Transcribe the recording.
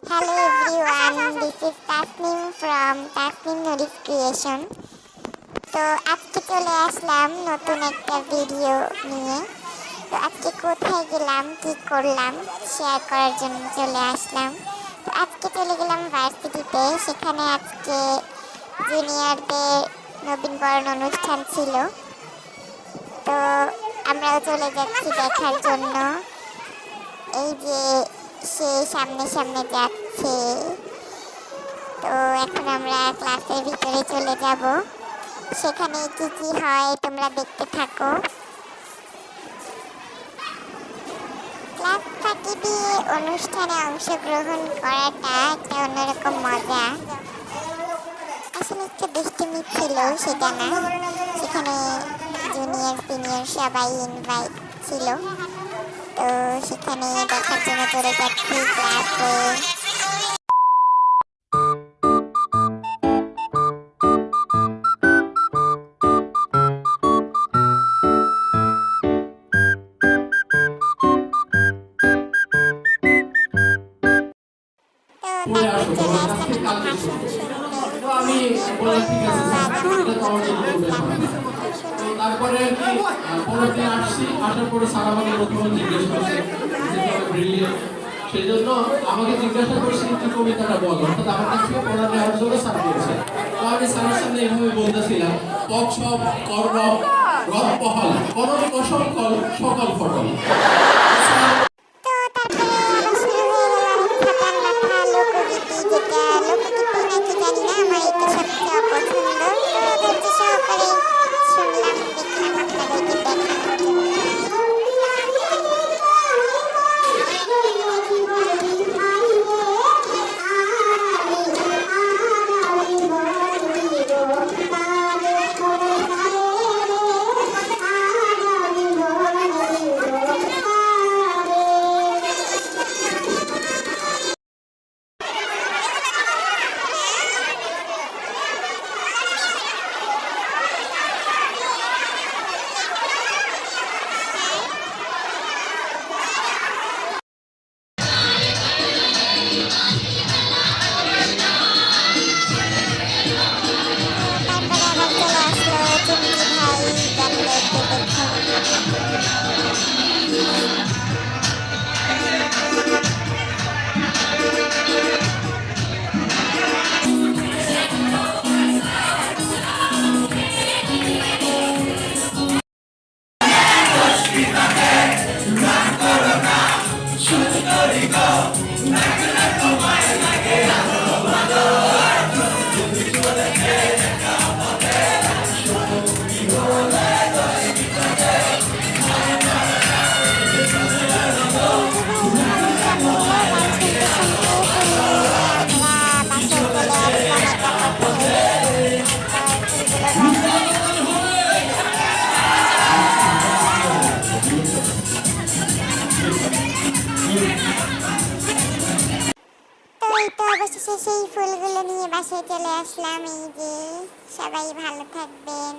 Hello everyone, this is Tasnim from Tasnim Nourish Creation. তো আজকে চলে আসলাম নতুন একটা ভিডিও নিয়ে। তো আজকে কোথায় গেলাম, কি করলাম শেয়ার করার জন্য চলে আসলাম। তো আজকে চলে গেলাম ভার্সিটিতে, সেখানে আজকে জুনিয়রদের নবীনবরণ অনুষ্ঠান ছিল। তো আমরাও চলে যাচ্ছি দেখার জন্য। এই যে সে সামনে সামনে যাচ্ছে। তো এখন আমরা ক্লাসের ভিতরে চলে যাব, সেখানে কি কি হয় তোমরা দেখতে থাকো। ক্লাস ফাঁকি দিয়ে অনুষ্ঠানে অংশগ্রহণ করাটা একটা অন্যরকম মজা। আসলে একটা দুষ্টুমি ছিল সেটা না, সেখানে জুনিয়র সিনিয়র সবাই ইনভাইট ছিল। তো সেখানে দেখার জন্য চলে যাচ্ছি ক্লাসে। তারপরে পরের দিন আসছি, আসার পরে স্যার আমাকে প্রথমে জিজ্ঞেস করছে সেই জন্য আমাকে জিজ্ঞাসা করছে তুই কবিতাটা বল, অর্থাৎ আমার কাছ থেকে পড়া নেওয়ার জন্য স্যার বলছে। তো আমি স্যারের সামনে এইভাবে বলতেছিলাম, পক্ষব কর্ম রথ পহল করণ কসম কল সকল ফটল। অবশেষে সেই ফুলগুলো নিয়ে বাসায় চলে আসলাম। এই যে সবাই ভালো থাকবেন।